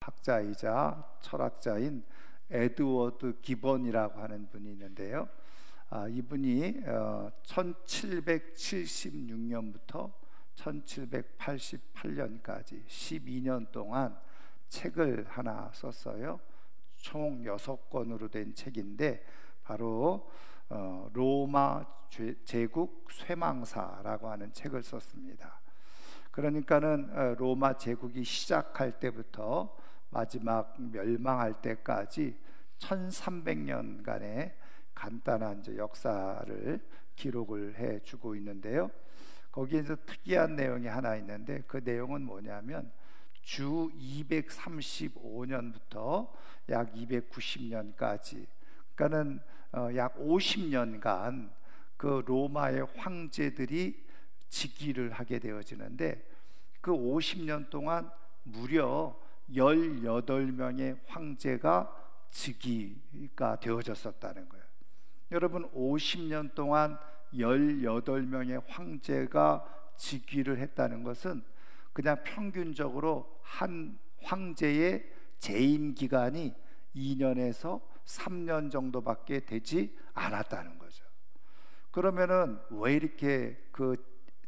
학자이자 철학자인 에드워드 기본이라고 하는 분이 있는데요. 이분이 1776년부터 1788년까지 12년 동안 책을 하나 썼어요. 총 6권으로 된 책인데 바로 로마 제국 쇠망사라고 하는 책을 썼습니다. 그러니까는 로마 제국이 시작할 때부터 마지막 멸망할 때까지 1300년간의 간단한 역사를 기록을 해주고 있는데요. 거기에서 특이한 내용이 하나 있는데 그 내용은 뭐냐면 주 235년부터 약 290년까지, 그러니까는 약 50년간 그 로마의 황제들이 즉위를 하게 되어지는데 그 50년 동안 무려 18명의 황제가 즉위가 되어졌었다는 거예요. 여러분, 50년 동안 18명의 황제가 즉위를 했다는 것은 그냥 평균적으로 한 황제의 재임 기간이 2년에서 3년 정도밖에 되지 않았다는 거죠. 그러면은 왜 이렇게 그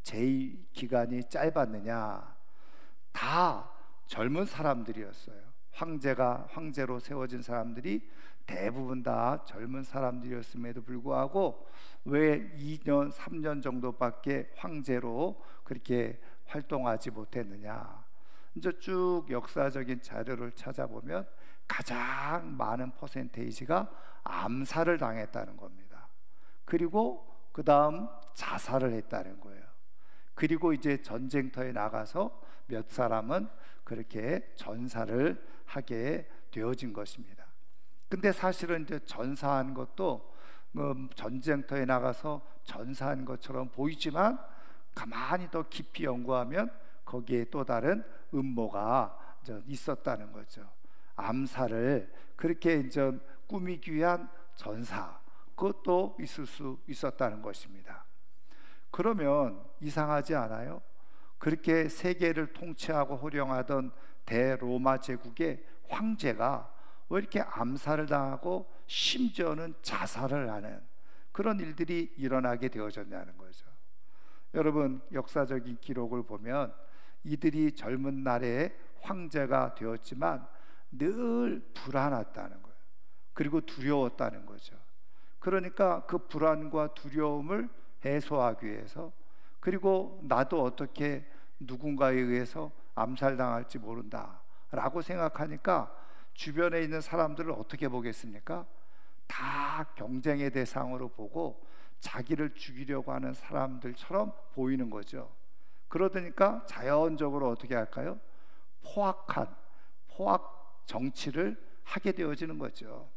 재임 기간이 짧았느냐? 다 젊은 사람들이었어요. 황제로 세워진 사람들이 대부분 다 젊은 사람들이었음에도 불구하고 왜 2년, 3년 정도밖에 황제로 그렇게 활동하지 못했느냐? 이제 쭉 역사적인 자료를 찾아보면 가장 많은 퍼센테이지가 암살을 당했다는 겁니다. 그리고 그 다음 자살을 했다는 거예요. 그리고 이제 전쟁터에 나가서 몇 사람은 그렇게 전사를 하게 되어진 것입니다. 근데 사실은 이제 전사한 것도 전쟁터에 나가서 전사한 것처럼 보이지만 가만히 더 깊이 연구하면 거기에 또 다른 음모가 있었다는 거죠. 암살을 그렇게 이제 꾸미기 위한 전사, 그것도 있을 수 있었다는 것입니다. 그러면 이상하지 않아요? 그렇게 세계를 통치하고 호령하던 대로마 제국의 황제가 왜 이렇게 암살을 당하고 심지어는 자살을 하는 그런 일들이 일어나게 되어졌냐는 거죠. 여러분, 역사적인 기록을 보면 이들이 젊은 날에 황제가 되었지만 늘 불안했다는 거예요. 그리고 두려웠다는 거죠. 그러니까 그 불안과 두려움을 해소하기 위해서, 그리고 나도 어떻게 누군가에 의해서 암살당할지 모른다 라고 생각하니까 주변에 있는 사람들을 어떻게 보겠습니까? 다 경쟁의 대상으로 보고 자기를 죽이려고 하는 사람들처럼 보이는 거죠. 그러니까 자연적으로 어떻게 할까요? 포악 정치를 하게 되어지는 거죠.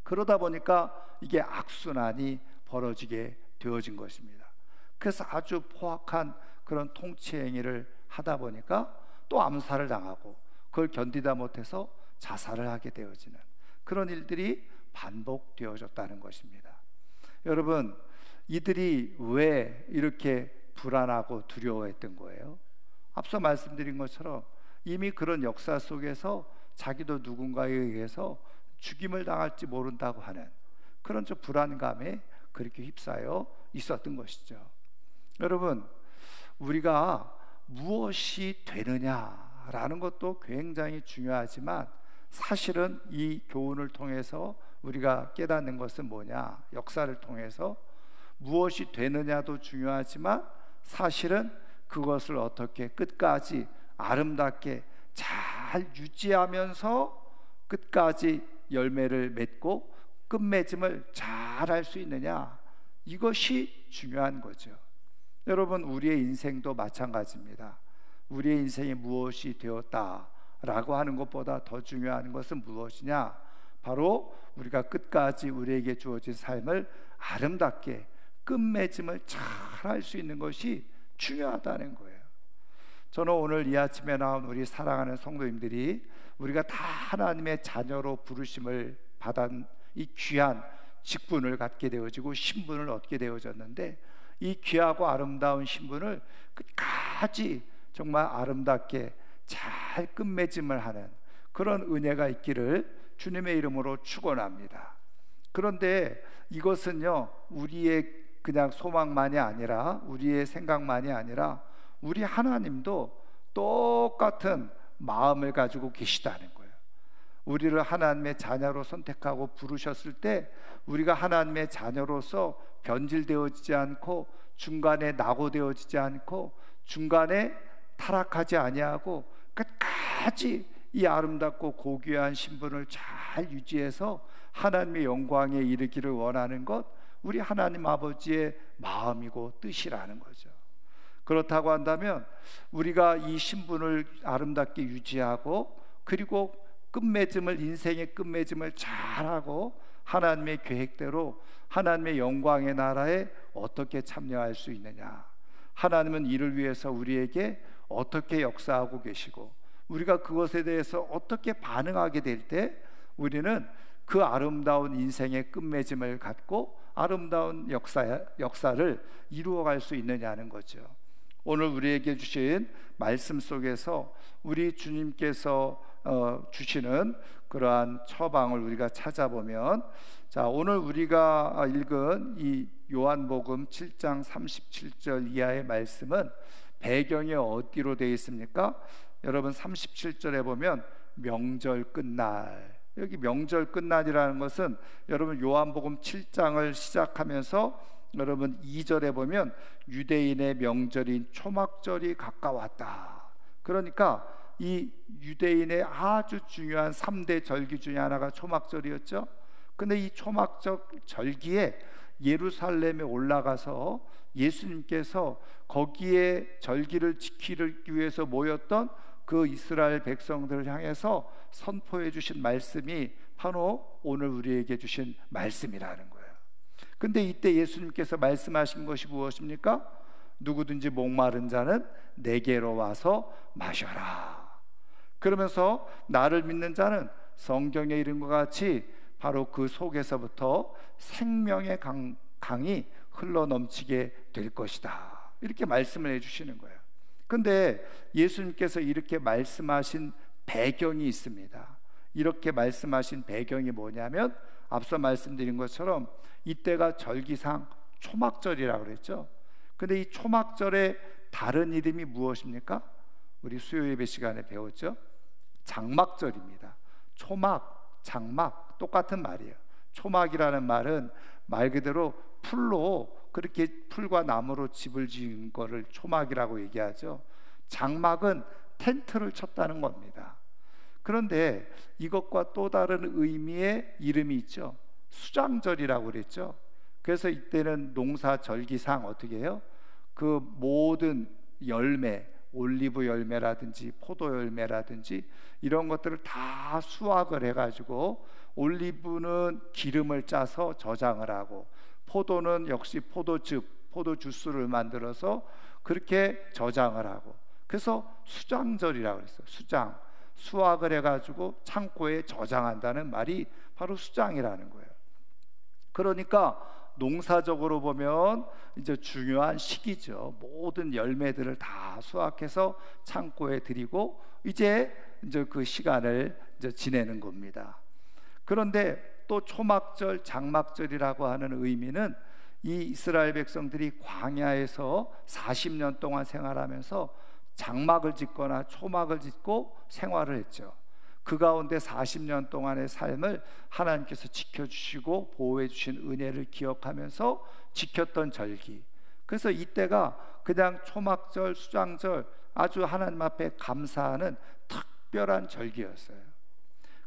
그러다 보니까 이게 악순환이 벌어지게 되어진 것입니다. 그래서 아주 포악한 그런 통치 행위를 하다 보니까 또 암살을 당하고 그걸 견디다 못해서 자살을 하게 되어지는 그런 일들이 반복되어졌다는 것입니다. 여러분, 이들이 왜 이렇게 불안하고 두려워했던 거예요? 앞서 말씀드린 것처럼 이미 그런 역사 속에서 자기도 누군가에 의해서 죽임을 당할지 모른다고 하는 그런 불안감에 그렇게 휩싸여 있었던 것이죠. 여러분, 우리가 무엇이 되느냐라는 것도 굉장히 중요하지만 사실은 이 교훈을 통해서 우리가 깨닫는 것은 뭐냐? 역사를 통해서 무엇이 되느냐도 중요하지만 사실은 그것을 어떻게 끝까지 아름답게 잘 유지하면서 끝까지 열매를 맺고 끝맺음을 잘 할 수 있느냐, 이것이 중요한 거죠. 여러분, 우리의 인생도 마찬가지입니다. 우리의 인생이 무엇이 되었다라고 하는 것보다 더 중요한 것은 무엇이냐? 바로 우리가 끝까지 우리에게 주어진 삶을 아름답게 끝맺음을 잘 할 수 있는 것이 중요하다는 거예요. 저는 오늘 이 아침에 나온 우리 사랑하는 성도님들이 우리가 다 하나님의 자녀로 부르심을 받은 이 귀한 직분을 갖게 되어지고 신분을 얻게 되어졌는데, 이 귀하고 아름다운 신분을 끝까지 정말 아름답게 잘 끝맺음을 하는 그런 은혜가 있기를 주님의 이름으로 축원합니다. 그런데 이것은요, 우리의 그냥 소망만이 아니라, 우리의 생각만이 아니라 우리 하나님도 똑같은 마음을 가지고 계시다는 거예요. 우리를 하나님의 자녀로 선택하고 부르셨을 때 우리가 하나님의 자녀로서 변질되어지지 않고, 중간에 낙오되어지지 않고, 중간에 타락하지 아니하고 끝까지 이 아름답고 고귀한 신분을 잘 유지해서 하나님의 영광에 이르기를 원하는 것, 우리 하나님 아버지의 마음이고 뜻이라는 거죠. 그렇다고 한다면 우리가 이 신분을 아름답게 유지하고, 그리고 끝맺음을, 인생의 끝맺음을 잘하고 하나님의 계획대로 하나님의 영광의 나라에 어떻게 참여할 수 있느냐, 하나님은 이를 위해서 우리에게 어떻게 역사하고 계시고, 우리가 그것에 대해서 어떻게 반응하게 될 때 우리는 그 아름다운 인생의 끝맺음을 갖고 아름다운 역사를 이루어갈 수 있느냐는 거죠. 오늘 우리에게 주신 말씀 속에서 우리 주님께서 주시는 그러한 처방을 우리가 찾아보면, 자, 오늘 우리가 읽은 이 요한복음 7장 37절 이하의 말씀은 배경이 어디로 되어 있습니까? 여러분 37절에 보면 명절 끝날, 여기 명절 끝날이라는 것은 여러분 요한복음 7장을 시작하면서 여러분 2절에 보면 유대인의 명절인 초막절이 가까웠다. 그러니까 이 유대인의 아주 중요한 3대 절기 중에 하나가 초막절이었죠. 근데 이 초막절 절기에 예루살렘에 올라가서 예수님께서 거기에 절기를 지키기 위해서 모였던 그 이스라엘 백성들을 향해서 선포해 주신 말씀이 바로 오늘 우리에게 주신 말씀이라는 거예요. 근데 이때 예수님께서 말씀하신 것이 무엇입니까? 누구든지 목마른 자는 내게로 와서 마셔라. 그러면서 나를 믿는 자는 성경에 이른 것 같이 바로 그 속에서부터 생명의 강이 흘러넘치게 될 것이다. 이렇게 말씀을 해주시는 거예요. 근데 예수님께서 이렇게 말씀하신 배경이 있습니다. 이렇게 말씀하신 배경이 뭐냐면, 앞서 말씀드린 것처럼 이때가 절기상 초막절이라고 그랬죠. 근데 이 초막절의 다른 이름이 무엇입니까? 우리 수요 예배 시간에 배웠죠. 장막절입니다. 초막, 장막 똑같은 말이에요. 초막이라는 말은 말 그대로 풀로, 그렇게 풀과 나무로 집을 지은 거를 초막이라고 얘기하죠. 장막은 텐트를 쳤다는 겁니다. 그런데 이것과 또 다른 의미의 이름이 있죠. 수장절이라고 그랬죠. 그래서 이때는 농사 절기상 어떻게 해요? 그 모든 열매, 올리브 열매라든지 포도 열매라든지 이런 것들을 다 수확을 해가지고, 올리브는 기름을 짜서 저장을 하고, 포도는 역시 포도 주스를 만들어서 그렇게 저장을 하고, 그래서 수장절이라고 그랬어요. 수장, 수확을 해가지고 창고에 저장한다는 말이 바로 수장이라는 거예요. 그러니까 농사적으로 보면 이제 중요한 시기죠. 모든 열매들을 다 수확해서 창고에 들이고 이제 그 시간을 이제 지내는 겁니다. 그런데 또 초막절, 장막절이라고 하는 의미는 이 이스라엘 백성들이 광야에서 40년 동안 생활하면서 장막을 짓거나 초막을 짓고 생활을 했죠. 그 가운데 40년 동안의 삶을 하나님께서 지켜주시고 보호해 주신 은혜를 기억하면서 지켰던 절기. 그래서 이때가 그냥 초막절, 수장절, 아주 하나님 앞에 감사하는 특별한 절기였어요.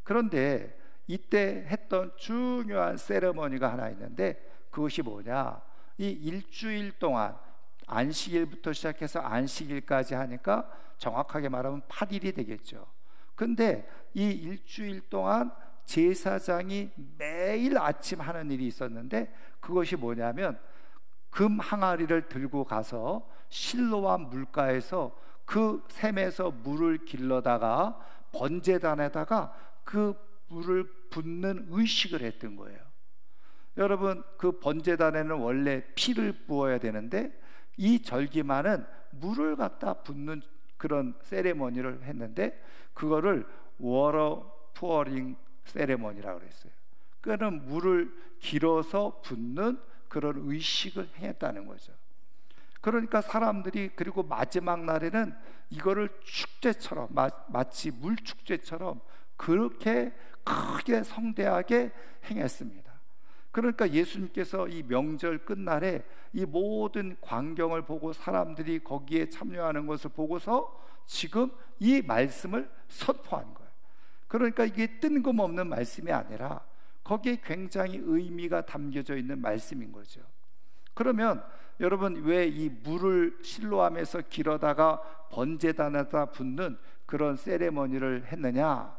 그런데 이때 했던 중요한 세레머니가 하나 있는데, 그것이 뭐냐, 이 일주일 동안 안식일부터 시작해서 안식일까지 하니까 정확하게 말하면 8일이 되겠죠. 근데 이 일주일 동안 제사장이 매일 아침 하는 일이 있었는데, 그것이 뭐냐면 금 항아리를 들고 가서 실로암 물가에서 그 샘에서 물을 길러다가 번제단에다가 그 물을 붓는 의식을 했던 거예요. 여러분, 그 번제단에는 원래 피를 부어야 되는데 이 절기만은 물을 갖다 붓는 그런 세레머니를 했는데, 그거를 워터 푸어링 세레머니라고 그랬어요. 그는 물을 길어서 붓는 그런 의식을 행했다는 거죠. 그러니까 사람들이, 그리고 마지막 날에는 이거를 축제처럼, 마치 물축제처럼 그렇게 크게 성대하게 행했습니다. 그러니까 예수님께서 이 명절 끝날에 이 모든 광경을 보고 사람들이 거기에 참여하는 것을 보고서 지금 이 말씀을 선포한 거예요. 그러니까 이게 뜬금없는 말씀이 아니라 거기에 굉장히 의미가 담겨져 있는 말씀인 거죠. 그러면 여러분, 왜 이 물을 실로암에서 길어다가 번제단에다 붓는 그런 세레머니를 했느냐?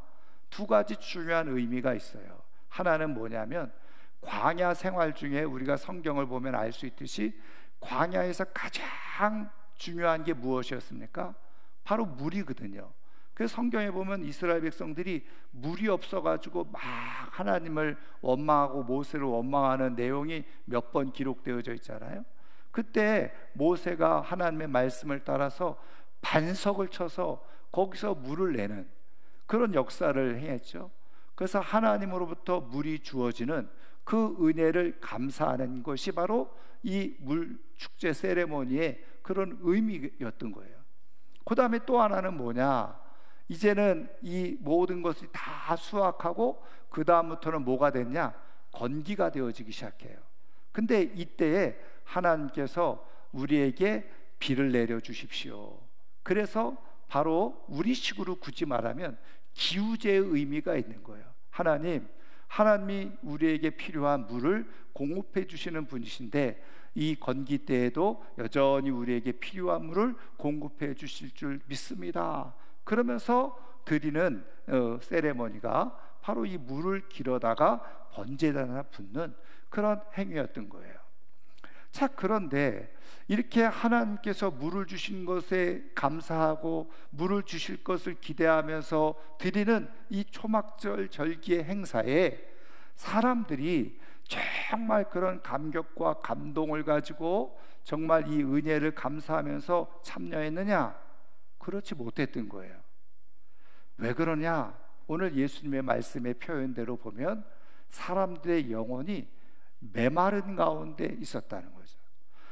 두 가지 중요한 의미가 있어요. 하나는 뭐냐면, 광야 생활 중에 우리가 성경을 보면 알 수 있듯이 광야에서 가장 중요한 게 무엇이었습니까? 바로 물이거든요. 그래서 성경에 보면 이스라엘 백성들이 물이 없어가지고 막 하나님을 원망하고 모세를 원망하는 내용이 몇 번 기록되어져 있잖아요. 그때 모세가 하나님의 말씀을 따라서 반석을 쳐서 거기서 물을 내는 그런 역사를 행했죠. 그래서 하나님으로부터 물이 주어지는 그 은혜를 감사하는 것이 바로 이 물 축제 세레모니의 그런 의미였던 거예요. 그 다음에 또 하나는 뭐냐? 이제는 이 모든 것이 다 수확하고 그 다음부터는 뭐가 됐냐? 건기가 되어지기 시작해요. 근데 이때에 하나님께서 우리에게 비를 내려 주십시오. 그래서 바로 우리식으로 굳이 말하면 기우제의 의미가 있는 거예요. 하나님이 우리에게 필요한 물을 공급해 주시는 분이신데, 이 건기 때에도 여전히 우리에게 필요한 물을 공급해 주실 줄 믿습니다. 그러면서 드리는 세레머니가 바로 이 물을 길어다가 번제단에 붓는 그런 행위였던 거예요. 자, 그런데 이렇게 하나님께서 물을 주신 것에 감사하고 물을 주실 것을 기대하면서 드리는 이 초막절 절기의 행사에 사람들이 정말 그런 감격과 감동을 가지고 정말 이 은혜를 감사하면서 참여했느냐? 그렇지 못했던 거예요. 왜 그러냐? 오늘 예수님의 말씀의 표현대로 보면 사람들의 영혼이 메마른 가운데 있었다는 거죠.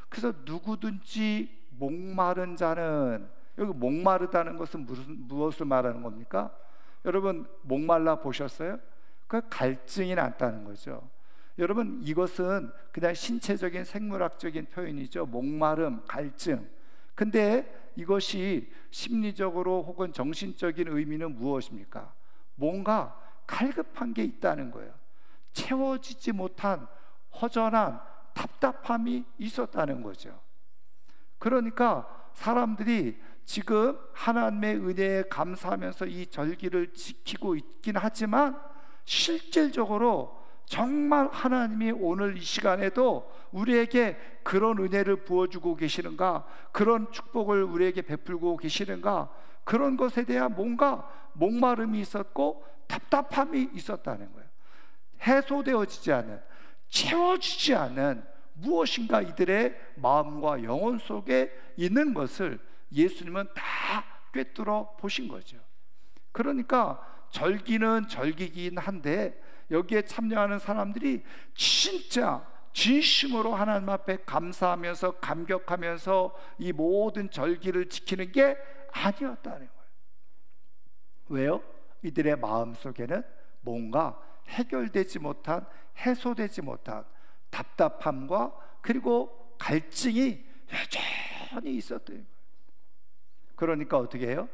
그래서 누구든지 목마른 자는, 여기 목마르다는 것은 무엇을 말하는 겁니까? 여러분, 목말라 보셨어요? 그 갈증이 났다는 거죠. 여러분, 이것은 그냥 신체적인 생물학적인 표현이죠. 목마름, 갈증. 근데 이것이 심리적으로 혹은 정신적인 의미는 무엇입니까? 뭔가 갈급한 게 있다는 거예요. 채워지지 못한 허전한 답답함이 있었다는 거죠. 그러니까 사람들이 지금 하나님의 은혜에 감사하면서 이 절기를 지키고 있긴 하지만 실질적으로 정말 하나님이 오늘 이 시간에도 우리에게 그런 은혜를 부어주고 계시는가, 그런 축복을 우리에게 베풀고 계시는가, 그런 것에 대한 뭔가 목마름이 있었고 답답함이 있었다는 거예요. 해소되어지지 않은, 채워지지 않은 무엇인가 이들의 마음과 영혼 속에 있는 것을 예수님은 다 꿰뚫어 보신 거죠. 그러니까 절기는 절기긴 한데 여기에 참여하는 사람들이 진짜 진심으로 하나님 앞에 감사하면서 감격하면서 이 모든 절기를 지키는 게 아니었다는 거예요. 왜요? 이들의 마음 속에는 뭔가 해결되지 못한, 해소되지 못한 답답함과 그리고 갈증이 여전히 있었던 거예요. 그러니까 어떻게 해요?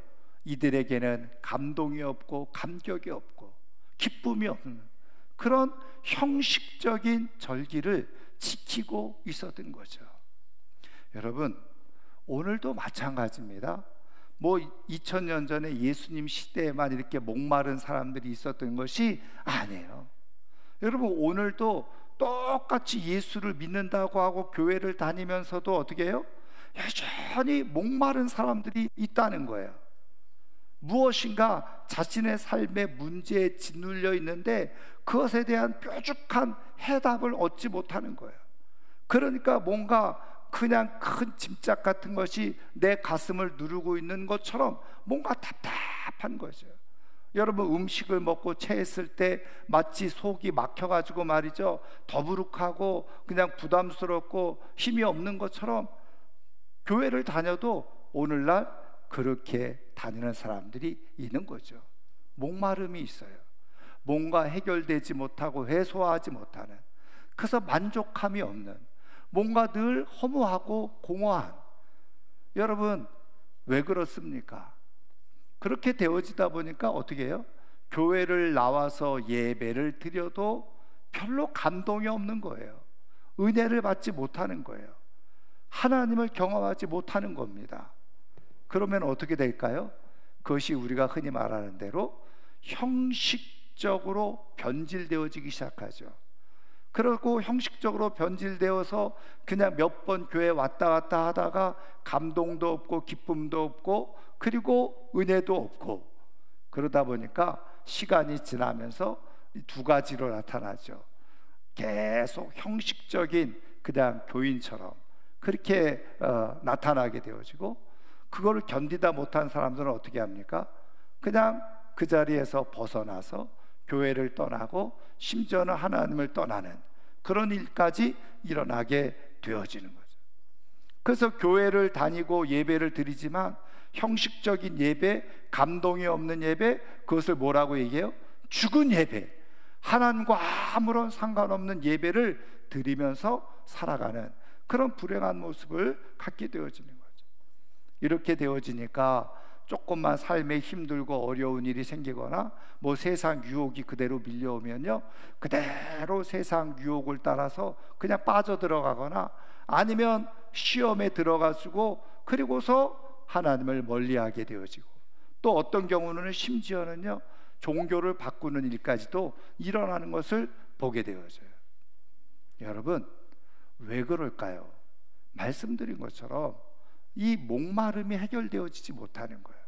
이들에게는 감동이 없고 감격이 없고 기쁨이 없는 그런 형식적인 절기를 지키고 있었던 거죠. 여러분, 오늘도 마찬가지입니다. 2000년 전에 예수님 시대에만 이렇게 목마른 사람들이 있었던 것이 아니에요. 여러분, 오늘도 똑같이 예수를 믿는다고 하고 교회를 다니면서도 어떻게 해요? 여전히 목마른 사람들이 있다는 거예요. 무엇인가 자신의 삶의 문제에 짓눌려 있는데 그것에 대한 뾰족한 해답을 얻지 못하는 거예요. 그러니까 뭔가 그냥 큰 짐작 같은 것이 내 가슴을 누르고 있는 것처럼 뭔가 답답한 거죠. 여러분, 음식을 먹고 체했을 때 마치 속이 막혀가지고 말이죠, 더부룩하고 그냥 부담스럽고 힘이 없는 것처럼 교회를 다녀도 오늘날 그렇게 다니는 사람들이 있는 거죠. 목마름이 있어요. 뭔가 해결되지 못하고 해소하지 못하는, 그래서 만족함이 없는, 뭔가 늘 허무하고 공허한. 여러분, 왜 그렇습니까? 그렇게 되어지다 보니까 어떻게 해요? 교회를 나와서 예배를 드려도 별로 감동이 없는 거예요. 은혜를 받지 못하는 거예요. 하나님을 경험하지 못하는 겁니다. 그러면 어떻게 될까요? 그것이 우리가 흔히 말하는 대로 형식적으로 변질되어지기 시작하죠. 그리고 형식적으로 변질되어서 그냥 몇 번 교회 왔다 갔다 하다가 감동도 없고 기쁨도 없고 그리고 은혜도 없고, 그러다 보니까 시간이 지나면서 두 가지로 나타나죠. 계속 형식적인 그냥 교인처럼 그렇게 나타나게 되어지고, 그거를 견디다 못한 사람들은 어떻게 합니까? 그냥 그 자리에서 벗어나서 교회를 떠나고 심지어는 하나님을 떠나는 그런 일까지 일어나게 되어지는 거죠. 그래서 교회를 다니고 예배를 드리지만 형식적인 예배, 감동이 없는 예배, 그것을 뭐라고 얘기해요? 죽은 예배, 하나님과 아무런 상관없는 예배를 드리면서 살아가는 그런 불행한 모습을 갖게 되어지는 거죠. 이렇게 되어지니까 조금만 삶에 힘들고 어려운 일이 생기거나 뭐 세상 유혹이 그대로 밀려오면요, 그대로 세상 유혹을 따라서 그냥 빠져들어가거나 아니면 시험에 들어가지고 그리고서 하나님을 멀리하게 되어지고, 또 어떤 경우는 심지어는요 종교를 바꾸는 일까지도 일어나는 것을 보게 되어져요. 여러분, 왜 그럴까요? 말씀드린 것처럼 이 목마름이 해결되어지지 못하는 거예요.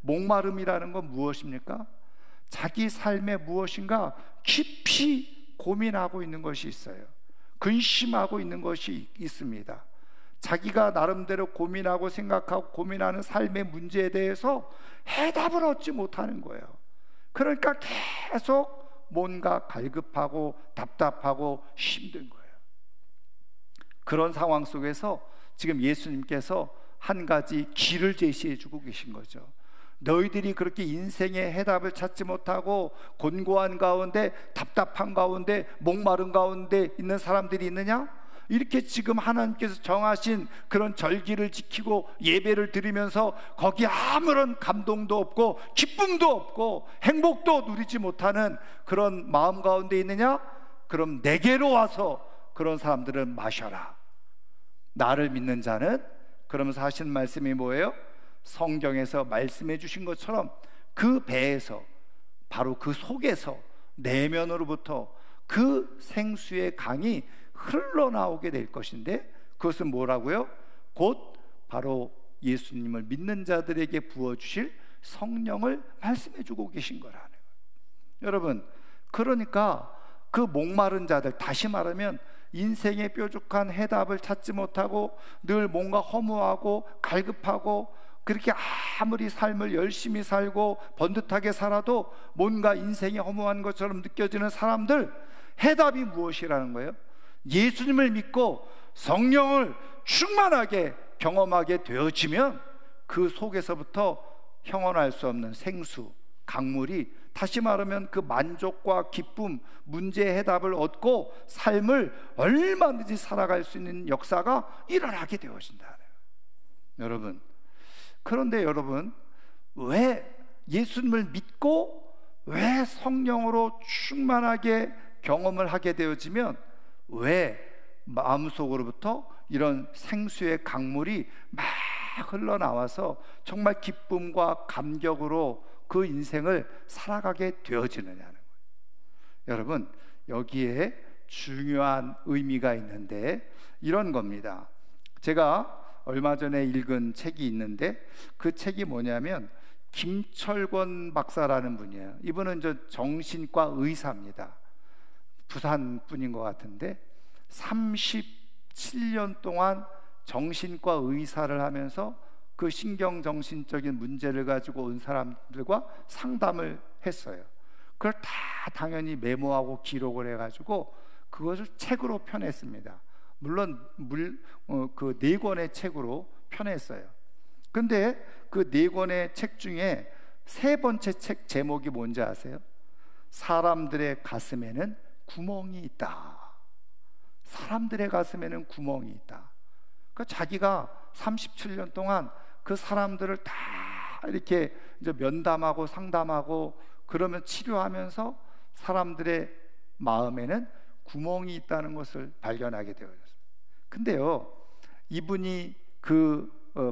목마름이라는 건 무엇입니까? 자기 삶에 무엇인가 깊이 고민하고 있는 것이 있어요. 근심하고 있는 것이 있습니다. 자기가 나름대로 고민하고 생각하고 고민하는 삶의 문제에 대해서 해답을 얻지 못하는 거예요. 그러니까 계속 뭔가 갈급하고 답답하고 힘든 거예요. 그런 상황 속에서 지금 예수님께서 한 가지 길을 제시해 주고 계신 거죠. 너희들이 그렇게 인생의 해답을 찾지 못하고 곤고한 가운데, 답답한 가운데, 목마른 가운데 있는 사람들이 있느냐? 이렇게 지금 하나님께서 정하신 그런 절기를 지키고 예배를 드리면서 거기에 아무런 감동도 없고 기쁨도 없고 행복도 누리지 못하는 그런 마음 가운데 있느냐? 그럼 내게로 와서 그런 사람들은 마셔라. 나를 믿는 자는, 그러면서 하신 말씀이 뭐예요? 성경에서 말씀해 주신 것처럼 그 배에서, 바로 그 속에서 내면으로부터 그 생수의 강이 흘러나오게 될 것인데, 그것은 뭐라고요? 곧 바로 예수님을 믿는 자들에게 부어주실 성령을 말씀해 주고 계신 거라는 거예요. 여러분, 그러니까 그 목마른 자들, 다시 말하면 인생의 뾰족한 해답을 찾지 못하고 늘 뭔가 허무하고 갈급하고 그렇게 아무리 삶을 열심히 살고 번듯하게 살아도 뭔가 인생이 허무한 것처럼 느껴지는 사람들, 해답이 무엇이라는 거예요? 예수님을 믿고 성령을 충만하게 경험하게 되어지면 그 속에서부터 형언할 수 없는 생수, 강물이, 다시 말하면 그 만족과 기쁨, 문제의 해답을 얻고 삶을 얼마든지 살아갈 수 있는 역사가 일어나게 되어진다. 여러분, 그런데 여러분, 왜 예수님을 믿고 왜 성령으로 충만하게 경험을 하게 되어지면 왜 마음속으로부터 이런 생수의 강물이 막 흘러나와서 정말 기쁨과 감격으로 그 인생을 살아가게 되어지느냐는 거예요. 여러분, 여기에 중요한 의미가 있는데 이런 겁니다. 제가 얼마 전에 읽은 책이 있는데 그 책이 뭐냐면 김철권 박사라는 분이에요. 이분은 정신과 의사입니다. 부산 분인 것 같은데 37년 동안 정신과 의사를 하면서 그 신경정신적인 문제를 가지고 온 사람들과 상담을 했어요. 그걸 다 당연히 메모하고 기록을 해가지고 그것을 책으로 펴냈습니다. 물론 그 4권의 책으로 펴냈어요. 근데 그 4권의 책 중에 3번째 책 제목이 뭔지 아세요? 사람들의 가슴에는 구멍이 있다. 사람들의 가슴에는 구멍이 있다. 그러니까 자기가 37년 동안 그 사람들을 다 이렇게 이제 면담하고 상담하고 그러면 치료하면서 사람들의 마음에는 구멍이 있다는 것을 발견하게 되었어요. 근데요, 이분이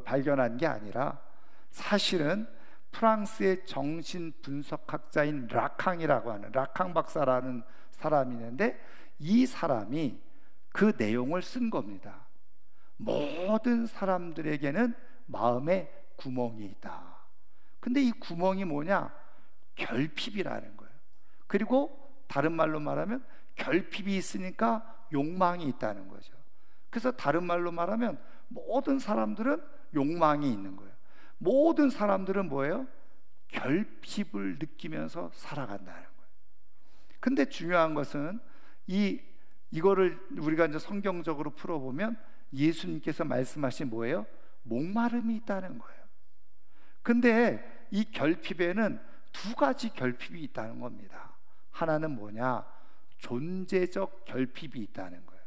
발견한 게 아니라 사실은 프랑스의 정신 분석학자인 라캉이라고 하는 라캉 박사라는 사람이 있는데 이 사람이 그 내용을 쓴 겁니다. 모든 사람들에게는 마음에 구멍이 있다. 근데 이 구멍이 뭐냐? 결핍이라는 거예요. 그리고 다른 말로 말하면 결핍이 있으니까 욕망이 있다는 거죠. 그래서 다른 말로 말하면 모든 사람들은 욕망이 있는 거예요. 모든 사람들은 뭐예요? 결핍을 느끼면서 살아간다는 거예요. 근데 중요한 것은 이거를 우리가 이제 성경적으로 풀어보면 예수님께서 말씀하신 뭐예요? 목마름이 있다는 거예요. 근데 이 결핍에는 2가지 결핍이 있다는 겁니다. 하나는 뭐냐? 존재적 결핍이 있다는 거예요.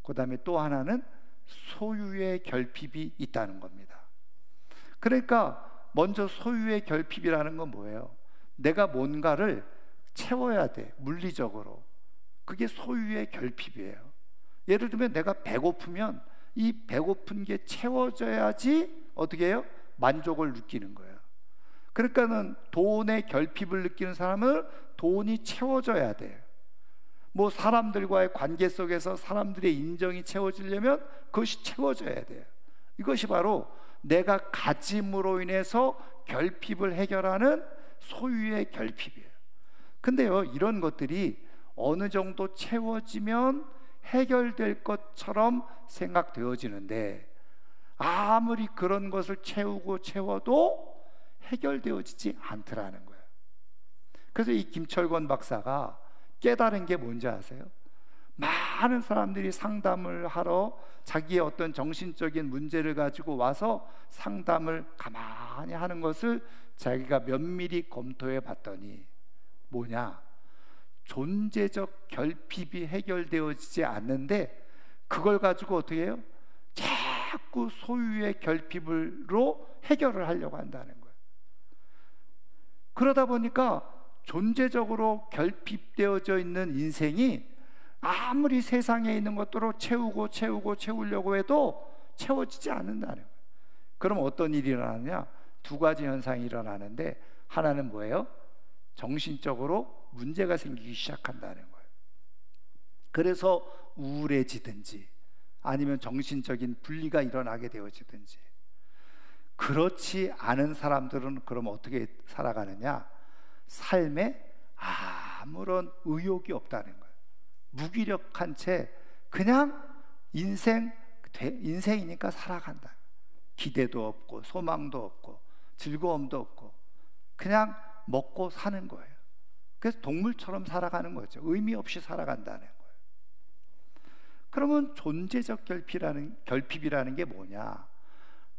그 다음에 또 하나는 소유의 결핍이 있다는 겁니다. 그러니까 먼저 소유의 결핍이라는 건 뭐예요? 내가 뭔가를 채워야 돼, 물리적으로. 그게 소유의 결핍이에요. 예를 들면 내가 배고프면 이 배고픈 게 채워져야지 어떻게 해요? 만족을 느끼는 거예요. 그러니까는 돈의 결핍을 느끼는 사람은 돈이 채워져야 돼요. 뭐 사람들과의 관계 속에서 사람들의 인정이 채워지려면 그것이 채워져야 돼요. 이것이 바로 내가 가짐으로 인해서 결핍을 해결하는 소유의 결핍이에요. 근데요, 이런 것들이 어느 정도 채워지면 해결될 것처럼 생각되어지는데 아무리 그런 것을 채워도 해결되어지지 않더라는 거예요. 그래서 이 김철권 박사가 깨달은 게 뭔지 아세요? 많은 사람들이 상담을 하러 자기의 어떤 정신적인 문제를 가지고 와서 상담을 가만히 하는 것을 자기가 면밀히 검토해 봤더니 뭐냐? 존재적 결핍이 해결되어지지 않는데 그걸 가지고 어떻게 해요? 자꾸 소유의 결핍으로 해결을 하려고 한다는 거예요. 그러다 보니까 존재적으로 결핍되어져 있는 인생이 아무리 세상에 있는 것들로 채우려고 해도 채워지지 않는다는 거예요. 그럼 어떤 일이 일어나느냐? 2가지 현상이 일어나는데 하나는 뭐예요? 정신적으로 문제가 생기기 시작한다는 거예요. 그래서 우울해지든지 아니면 정신적인 분리가 일어나게 되어지든지. 그렇지 않은 사람들은 그럼 어떻게 살아가느냐? 삶에 아무런 의욕이 없다는 거예요. 무기력한 채 그냥 인생이니까 살아간다. 기대도 없고 소망도 없고 즐거움도 없고 그냥 먹고 사는 거예요. 그래서 동물처럼 살아가는 거죠. 의미 없이 살아간다는 거예요. 그러면 존재적 결핍이라는 게 뭐냐?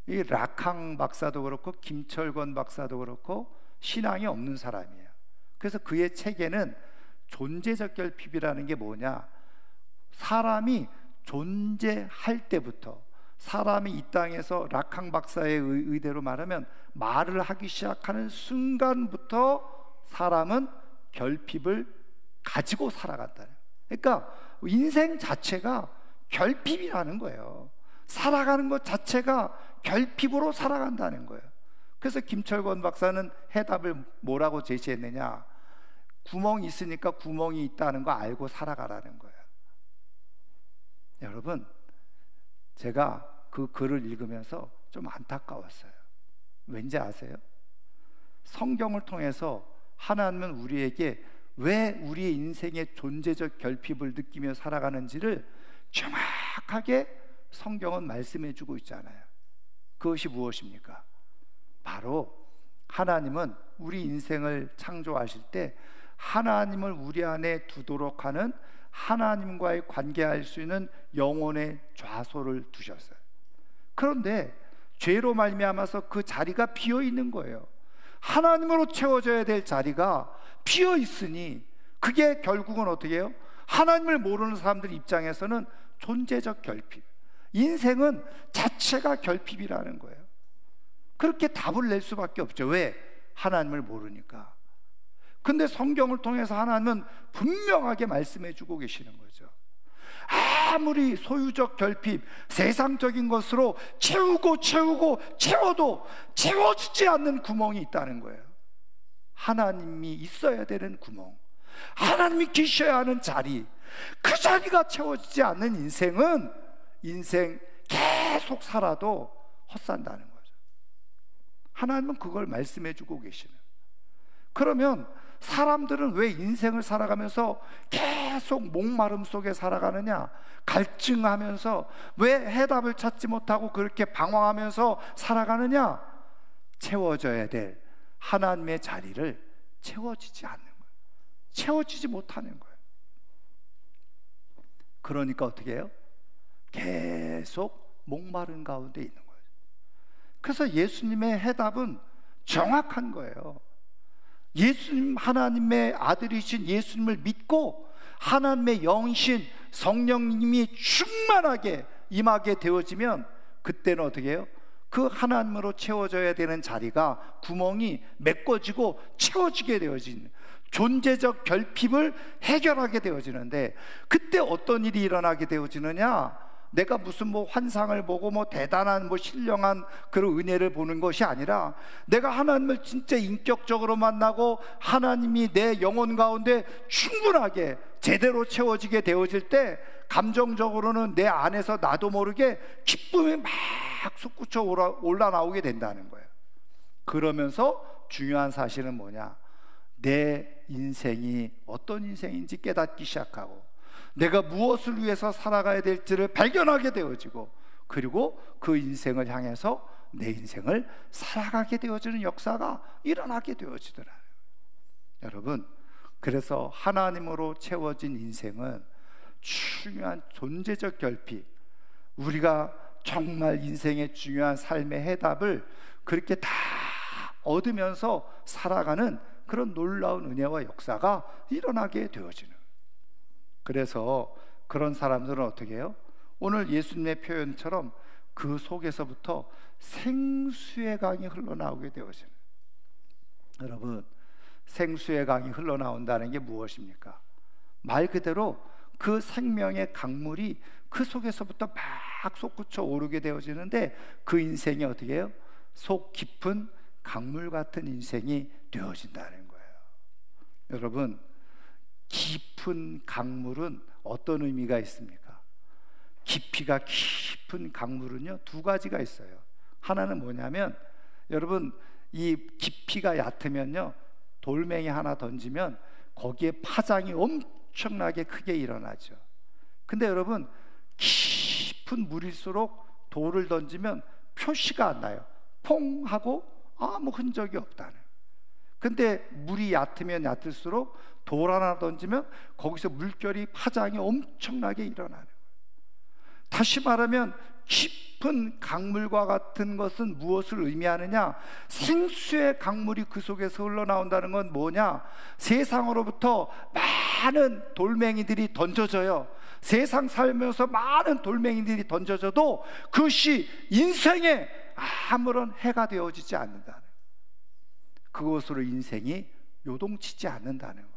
이 라캉 박사도 그렇고 김철권 박사도 그렇고 신앙이 없는 사람이에요. 그래서 그의 책에는 존재적 결핍이라는 게 뭐냐? 사람이 존재할 때부터, 사람이 이 땅에서 라캉 박사의 의대로 말하면 말을 하기 시작하는 순간부터 사람은 결핍을 가지고 살아간다. 그러니까 인생 자체가 결핍이라는 거예요. 살아가는 것 자체가 결핍으로 살아간다는 거예요. 그래서 김철권 박사는 해답을 뭐라고 제시했느냐? 구멍이 있으니까 구멍이 있다는 거 알고 살아가라는 거예요. 여러분, 제가 그 글을 읽으면서 좀 안타까웠어요. 왠지 아세요? 성경을 통해서 하나님은 우리에게 왜 우리의 인생의 존재적 결핍을 느끼며 살아가는지를 정확하게 성경은 말씀해 주고 있잖아요. 그것이 무엇입니까? 바로 하나님은 우리 인생을 창조하실 때 하나님을 우리 안에 두도록 하는 하나님과의 관계할 수 있는 영혼의 좌소를 두셨어요. 그런데 죄로 말미암아서 그 자리가 비어 있는 거예요. 하나님으로 채워져야 될 자리가 비어 있으니 그게 결국은 어떻게 해요? 하나님을 모르는 사람들 입장에서는 존재적 결핍, 인생은 자체가 결핍이라는 거예요. 그렇게 답을 낼 수밖에 없죠. 왜? 하나님을 모르니까. 근데 성경을 통해서 하나님은 분명하게 말씀해 주고 계시는 거죠. 아무리 소유적 결핍, 세상적인 것으로 채우고 채워도 채워지지 않는 구멍이 있다는 거예요. 하나님이 있어야 되는 구멍, 하나님이 계셔야 하는 자리, 그 자리가 채워지지 않는 인생은 인생 계속 살아도 헛산다는 거죠. 하나님은 그걸 말씀해 주고 계시는. 그러면 사람들은 왜 인생을 살아가면서 계속 목마름 속에 살아가느냐? 갈증하면서 왜 해답을 찾지 못하고 그렇게 방황하면서 살아가느냐? 채워져야 될 하나님의 자리를 채워지지 않는 거예요. 채워지지 못하는 거예요. 그러니까 어떻게 해요? 계속 목마른 가운데 있는 거예요. 그래서 예수님의 해답은 정확한 거예요. 예수님, 하나님의 아들이신 예수님을 믿고 하나님의 영신 성령님이 충만하게 임하게 되어지면 그때는 어떻게 해요? 그 하나님으로 채워져야 되는 자리가, 구멍이 메꿔지고 채워지게 되어지는, 존재적 결핍을 해결하게 되어지는데, 그때 어떤 일이 일어나게 되어지느냐? 내가 무슨 환상을 보고 대단한 신령한 그런 은혜를 보는 것이 아니라, 내가 하나님을 진짜 인격적으로 만나고 하나님이 내 영혼 가운데 충분하게 제대로 채워지게 되어질 때, 감정적으로는 내 안에서 나도 모르게 기쁨이 막 솟구쳐 올라나오게 된다는 거예요. 그러면서 중요한 사실은 뭐냐? 내 인생이 어떤 인생인지 깨닫기 시작하고, 내가 무엇을 위해서 살아가야 될지를 발견하게 되어지고, 그리고 그 인생을 향해서 내 인생을 살아가게 되어지는 역사가 일어나게 되어지더라고요. 여러분, 그래서 하나님으로 채워진 인생은 중요한 존재적 결핍, 우리가 정말 인생의 중요한 삶의 해답을 그렇게 다 얻으면서 살아가는 그런 놀라운 은혜와 역사가 일어나게 되어지는. 그래서 그런 사람들은 어떻게 해요? 오늘 예수님의 표현처럼 그 속에서부터 생수의 강이 흘러나오게 되어지는. 여러분, 생수의 강이 흘러나온다는 게 무엇입니까? 말 그대로 그 생명의 강물이 그 속에서부터 막 솟구쳐 오르게 되어지는데, 그 인생이 어떻게 해요? 속 깊은 강물 같은 인생이 되어진다는 거예요. 여러분, 깊은 강물은 어떤 의미가 있습니까? 깊이가 깊은 강물은요, 두 가지가 있어요. 하나는 뭐냐면, 여러분, 이 깊이가 얕으면요, 돌멩이 하나 던지면 거기에 파장이 엄청나게 크게 일어나죠. 근데 여러분, 깊은 물일수록 돌을 던지면 표시가 안 나요. 퐁 하고 아무 흔적이 없다는. 근데 물이 얕으면 얕을수록 돌 하나 던지면 거기서 물결이, 파장이 엄청나게 일어나는 거예요. 다시 말하면 깊은 강물과 같은 것은 무엇을 의미하느냐? 생수의 강물이 그 속에서 흘러나온다는 건 뭐냐? 세상으로부터 많은 돌멩이들이 던져져요. 세상 살면서 많은 돌멩이들이 던져져도 그것이 인생에 아무런 해가 되어지지 않는다는, 그것으로 인생이 요동치지 않는다는 거예요.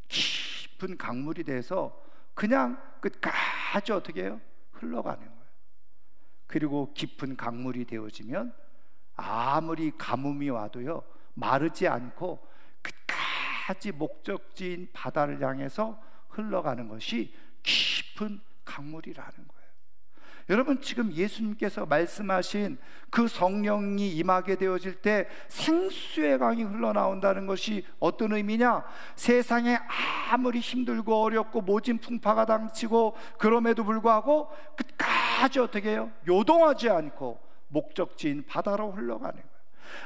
깊은 강물이 돼서 그냥 끝까지 어떻게 해요? 흘러가는 거예요. 그리고 깊은 강물이 되어지면 아무리 가뭄이 와도요, 마르지 않고 끝까지 목적지인 바다를 향해서 흘러가는 것이 깊은 강물이라는 거예요. 여러분, 지금 예수님께서 말씀하신 그 성령이 임하게 되어질 때 생수의 강이 흘러나온다는 것이 어떤 의미냐? 세상에 아무리 힘들고 어렵고 모진 풍파가 당치고 그럼에도 불구하고 끝까지 어떻게 해요? 요동하지 않고 목적지인 바다로 흘러가는 거예요.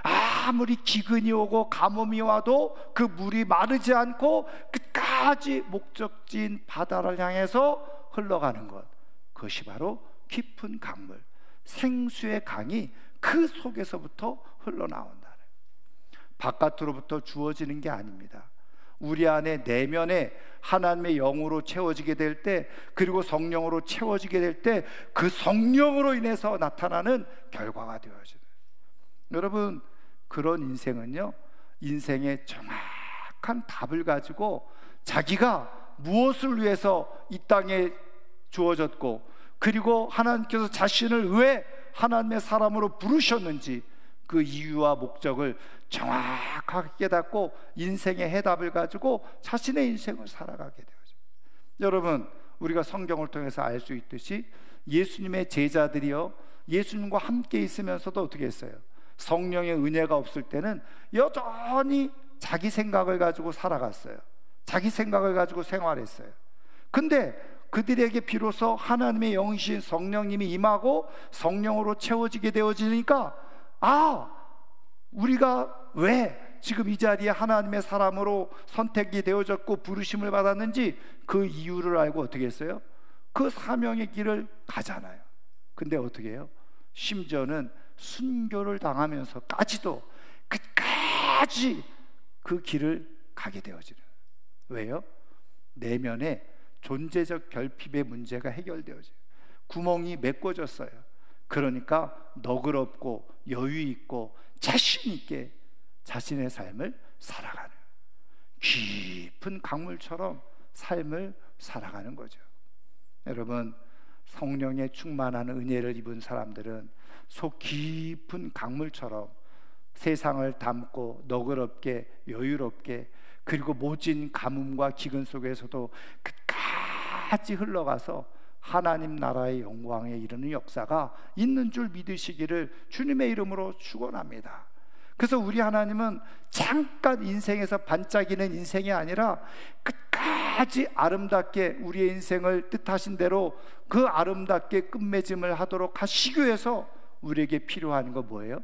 아무리 기근이 오고 가뭄이 와도 그 물이 마르지 않고 끝까지 목적지인 바다를 향해서 흘러가는 것, 그것이 바로 깊은 강물, 생수의 강이 그 속에서부터 흘러나온다는, 바깥으로부터 주어지는 게 아닙니다. 우리 안에 내면에 하나님의 영으로 채워지게 될 때, 그리고 성령으로 채워지게 될 때 그 성령으로 인해서 나타나는 결과가 되어지는, 여러분, 그런 인생은요, 인생의 정확한 답을 가지고 자기가 무엇을 위해서 이 땅에 주어졌고, 그리고 하나님께서 자신을 왜 하나님의 사람으로 부르셨는지 그 이유와 목적을 정확하게 깨닫고 인생의 해답을 가지고 자신의 인생을 살아가게 되어져. 여러분, 우리가 성경을 통해서 알 수 있듯이 예수님의 제자들이요, 예수님과 함께 있으면서도 어떻게 했어요? 성령의 은혜가 없을 때는 여전히 자기 생각을 가지고 살아갔어요. 자기 생각을 가지고 생활했어요. 근데 그들에게 비로소 하나님의 영이신 성령님이 임하고 성령으로 채워지게 되어지니까, 우리가 왜 지금 이 자리에 하나님의 사람으로 선택이 되어졌고 부르심을 받았는지 그 이유를 알고 어떻게 했어요? 그 사명의 길을 가잖아요. 근데 어떻게 해요? 심지어는 순교를 당하면서까지도 끝까지 그 길을 가게 되어지는. 왜요? 내면에 존재적 결핍의 문제가 해결되어져요. 구멍이 메꿔졌어요. 그러니까 너그럽고 여유 있고 자신 있게 자신의 삶을 살아가는, 깊은 강물처럼 삶을 살아가는 거죠. 여러분, 성령의 충만한 은혜를 입은 사람들은 속 깊은 강물처럼 세상을 담고 너그럽게 여유롭게, 그리고 모진 가뭄과 기근 속에서도 끝까지 흘러가서 하나님 나라의 영광에 이르는 역사가 있는 줄 믿으시기를 주님의 이름으로 축원합니다. 그래서 우리 하나님은 잠깐 인생에서 반짝이는 인생이 아니라 끝까지 아름답게 우리의 인생을 뜻하신 대로 그 아름답게 끝맺음을 하도록 하시기 위해서 우리에게 필요한 거 뭐예요?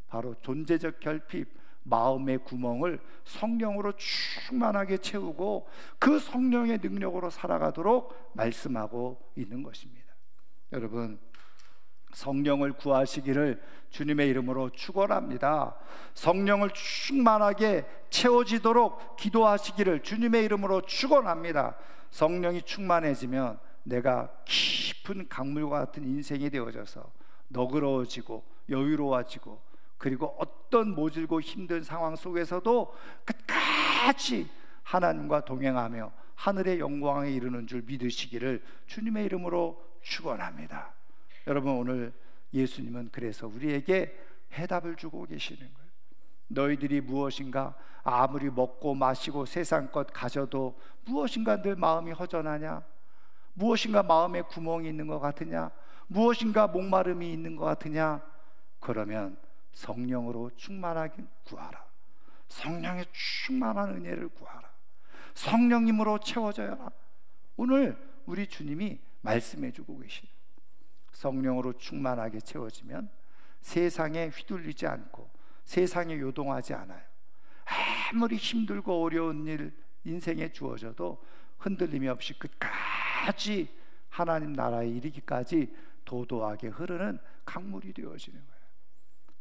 바로 존재적 결핍, 마음의 구멍을 성령으로 충만하게 채우고 그 성령의 능력으로 살아가도록 말씀하고 있는 것입니다. 여러분, 성령을 구하시기를 주님의 이름으로 축원합니다. 성령을 충만하게 채워지도록 기도하시기를 주님의 이름으로 축원합니다. 성령이 충만해지면 내가 깊은 강물과 같은 인생이 되어져서 너그러워지고 여유로워지고, 그리고 어떤 모질고 힘든 상황 속에서도 끝까지 하나님과 동행하며 하늘의 영광에 이르는 줄 믿으시기를 주님의 이름으로 축원합니다. 여러분, 오늘 예수님은 그래서 우리에게 해답을 주고 계시는 거예요. 너희들이 무엇인가 아무리 먹고 마시고 세상 것 가져도 무엇인가 늘 마음이 허전하냐? 무엇인가 마음에 구멍이 있는 것 같으냐? 무엇인가 목마름이 있는 것 같으냐? 그러면 성령으로 충만하게 구하라. 성령의 충만한 은혜를 구하라. 성령님으로 채워져야 하라. 오늘 우리 주님이 말씀해 주고 계시는, 성령으로 충만하게 채워지면 세상에 휘둘리지 않고 세상에 요동하지 않아요. 아무리 힘들고 어려운 일 인생에 주어져도 흔들림이 없이 끝까지 하나님 나라에 이르기까지 도도하게 흐르는 강물이 되어지는 거예요.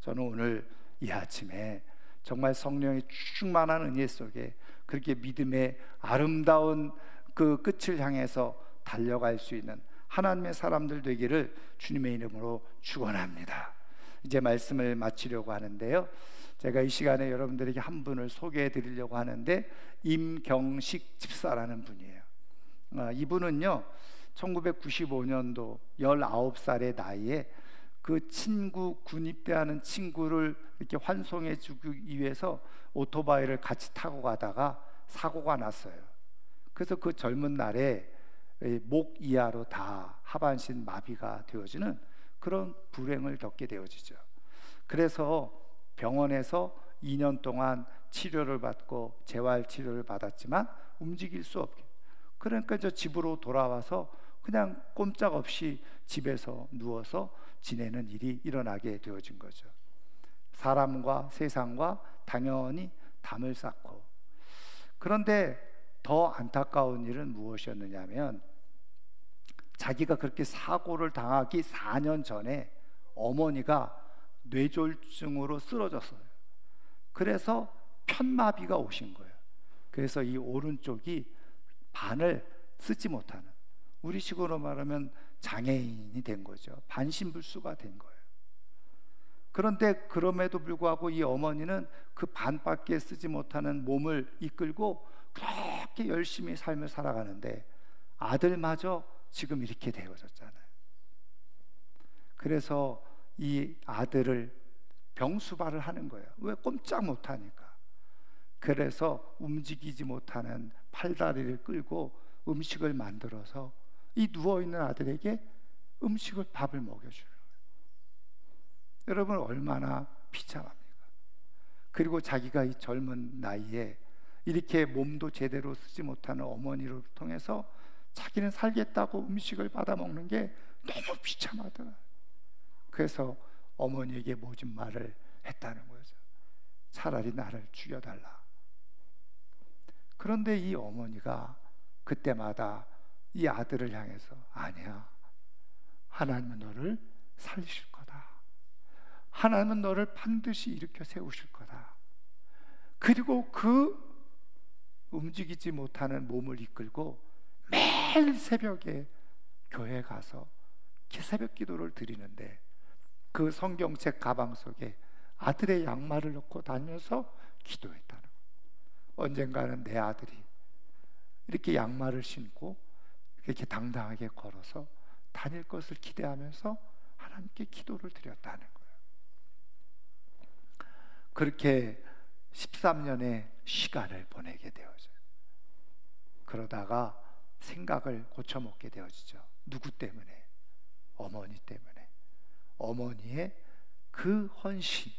저는 오늘 이 아침에 정말 성령의 충만한 은혜 속에 그렇게 믿음의 아름다운 그 끝을 향해서 달려갈 수 있는 하나님의 사람들 되기를 주님의 이름으로 축원합니다. 이제 말씀을 마치려고 하는데요, 제가 이 시간에 여러분들에게 한 분을 소개해 드리려고 하는데, 임경식 집사라는 분이에요. 이분은요 1995년도 19살의 나이에 그 친구, 군입대하는 친구를 이렇게 환송해 주기 위해서 오토바이를 같이 타고 가다가 사고가 났어요. 그래서 그 젊은 날에 목 이하로 다 하반신 마비가 되어지는 그런 불행을 겪게 되어지죠. 그래서 병원에서 2년 동안 치료를 받고 재활 치료를 받았지만 움직일 수 없게, 그러니까 저 집으로 돌아와서 그냥 꼼짝없이 집에서 누워서 지내는 일이 일어나게 되어진 거죠. 사람과 세상과 당연히 담을 쌓고. 그런데 더 안타까운 일은 무엇이었느냐면, 자기가 그렇게 사고를 당하기 4년 전에 어머니가 뇌졸중으로 쓰러졌어요. 그래서 편마비가 오신 거예요. 그래서 이 오른쪽이 반을 쓰지 못하는, 우리식으로 말하면 장애인이 된 거죠. 반신불수가 된 거예요. 그런데 그럼에도 불구하고 이 어머니는 그 반밖에 쓰지 못하는 몸을 이끌고 그렇게 열심히 삶을 살아가는데, 아들마저 지금 이렇게 되어졌잖아요. 그래서 이 아들을 병수발을 하는 거예요. 왜? 꼼짝 못하니까. 그래서 움직이지 못하는 팔다리를 끌고 음식을 만들어서 이 누워있는 아들에게 음식을, 밥을 먹여주는 거예요. 여러분, 얼마나 비참합니까? 그리고 자기가 이 젊은 나이에 이렇게 몸도 제대로 쓰지 못하는 어머니를 통해서 자기는 살겠다고 음식을 받아 먹는 게 너무 비참하더라. 그래서 어머니에게 모진 말을 했다는 거죠. 차라리 나를 죽여달라. 그런데 이 어머니가 그때마다 이 아들을 향해서, 아니야, 하나님은 너를 살리실 거다. 하나님은 너를 반드시 일으켜 세우실 거다. 그리고 그 움직이지 못하는 몸을 이끌고 매일 새벽에 교회 가서 새벽 기도를 드리는데, 그 성경책 가방 속에 아들의 양말을 넣고 다녀서 기도했다는 거예요. 언젠가는 내 아들이 이렇게 양말을 신고 이렇게 당당하게 걸어서 다닐 것을 기대하면서 하나님께 기도를 드렸다는 거예요. 그렇게 13년의 시간을 보내게 되어져요. 그러다가 생각을 고쳐먹게 되어지죠. 누구 때문에? 어머니 때문에. 어머니의 그 헌신,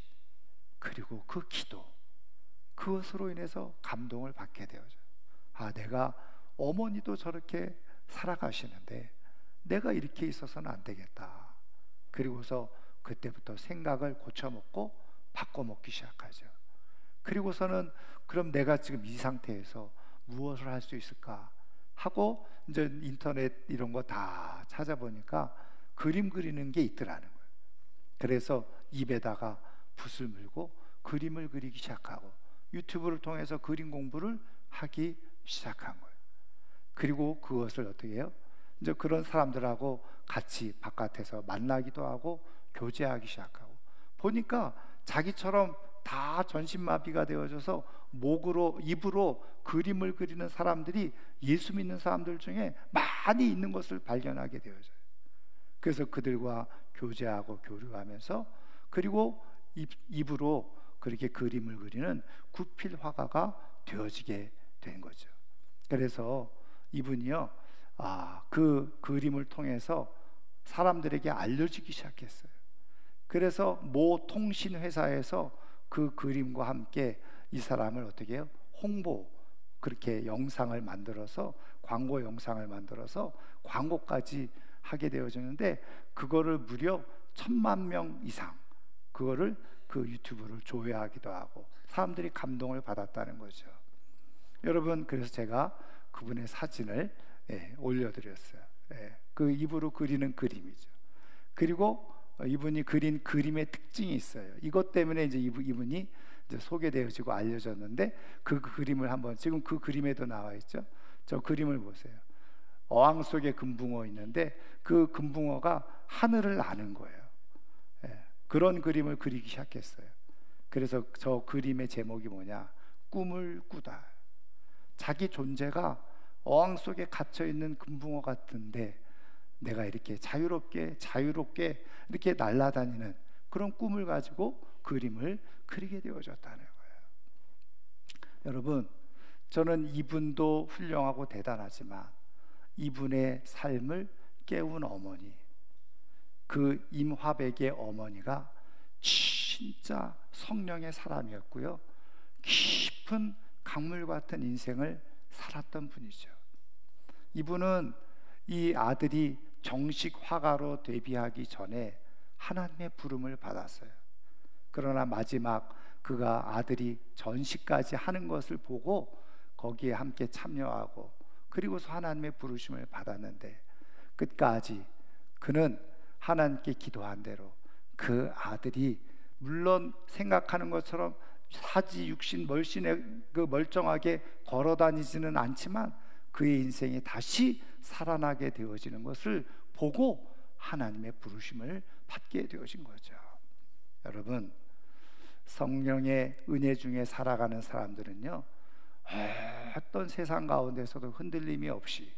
그리고 그 기도, 그것으로 인해서 감동을 받게 되어져요. 아, 내가, 어머니도 저렇게 살아가시는데 내가 이렇게 있어서는 안 되겠다. 그리고서 그때부터 생각을 고쳐먹고 바꿔먹기 시작하죠. 그리고서는 그럼 내가 지금 이 상태에서 무엇을 할 수 있을까 하고 이제 인터넷 이런 거 다 찾아보니까 그림 그리는 게 있더라는 거예요. 그래서 입에다가 붓을 물고 그림을 그리기 시작하고 유튜브를 통해서 그림 공부를 하기 시작한 거예요. 그리고 그것을 어떻게 해요? 이제 그런 사람들하고 같이 바깥에서 만나기도 하고 교제하기 시작하고, 보니까 자기처럼 다 전신마비가 되어져서 목으로, 입으로 그림을 그리는 사람들이 예수 믿는 사람들 중에 많이 있는 것을 발견하게 되어져요. 그래서 그들과 교제하고 교류하면서, 그리고 입으로 그렇게 그림을 그리는 구필 화가가 되어지게 된 거죠. 그래서 이분이요, 그 그림을 통해서 사람들에게 알려지기 시작했어요. 그래서 모 통신 회사에서 그 그림과 함께 이 사람을 어떻게 해요? 홍보, 그렇게 영상을 만들어서, 광고 영상을 만들어서 광고까지 하게 되어지는데, 그거를 무려 1000만 명 이상 그거를 그 유튜브를 조회하기도 하고 사람들이 감동을 받았다는 거죠. 여러분, 그래서 제가 그분의 사진을 올려드렸어요. 그 입으로 그리는 그림이죠. 그리고 이분이 그린 그림의 특징이 있어요. 이것 때문에 이제 이분이 이제 소개되어지고 알려졌는데, 그 그림을 한번, 지금 그 그림에도 나와 있죠. 저 그림을 보세요. 어항 속에 금붕어 있는데 그 금붕어가 하늘을 나는 거예요. 그런 그림을 그리기 시작했어요. 그래서 저 그림의 제목이 뭐냐? 꿈을 꾸다. 자기 존재가 어항 속에 갇혀 있는 금붕어 같은데 내가 이렇게 자유롭게 이렇게 날아다니는 그런 꿈을 가지고 그림을 그리게 되어졌다는 거예요. 여러분, 저는 이분도 훌륭하고 대단하지만 이분의 삶을 깨운 어머니, 그 임화백의 어머니가 진짜 성령의 사람이었고요, 깊은 강물 같은 인생을 살았던 분이죠. 이분은 이 아들이 정식 화가로 데뷔하기 전에 하나님의 부름을 받았어요. 그러나 마지막 그가 아들이 전시까지 하는 것을 보고 거기에 함께 참여하고 그리고서 하나님의 부르심을 받았는데, 끝까지 그는 하나님께 기도한 대로 그 아들이 물론 생각하는 것처럼 사지 육신 멀신에 멀쩡하게 걸어 다니지는 않지만 그의 인생이 다시 살아나게 되어지는 것을 보고 하나님의 부르심을 받게 되어진 거죠. 여러분, 성령의 은혜 중에 살아가는 사람들은요, 어떤 세상 가운데서도 흔들림이 없이,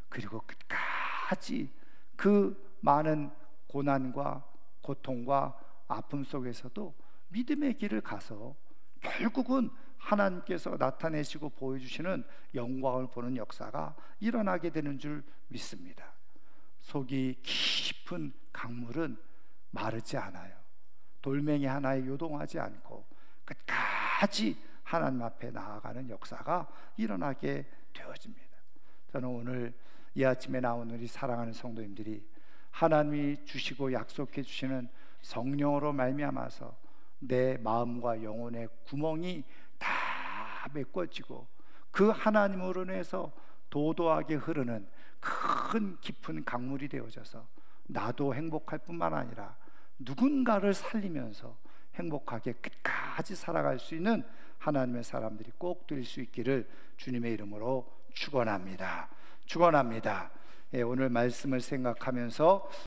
그리고 끝까지 그 많은 고난과 고통과 아픔 속에서도 믿음의 길을 가서 결국은 하나님께서 나타내시고 보여주시는 영광을 보는 역사가 일어나게 되는 줄 믿습니다. 속이 깊은 강물은 마르지 않아요. 돌멩이 하나에 요동하지 않고 끝까지 하나님 앞에 나아가는 역사가 일어나게 되어집니다. 저는 오늘 이 아침에 나온 우리 사랑하는 성도님들이 하나님이 주시고 약속해 주시는 성령으로 말미암아서 내 마음과 영혼의 구멍이 다 메꿔지고 그 하나님으로 인해서 도도하게 흐르는 큰 깊은 강물이 되어져서 나도 행복할 뿐만 아니라 누군가를 살리면서 행복하게 끝까지 살아갈 수 있는 하나님의 사람들이 꼭 될 수 있기를 주님의 이름으로 축원합니다. 축원합니다. 오늘 말씀을 생각하면서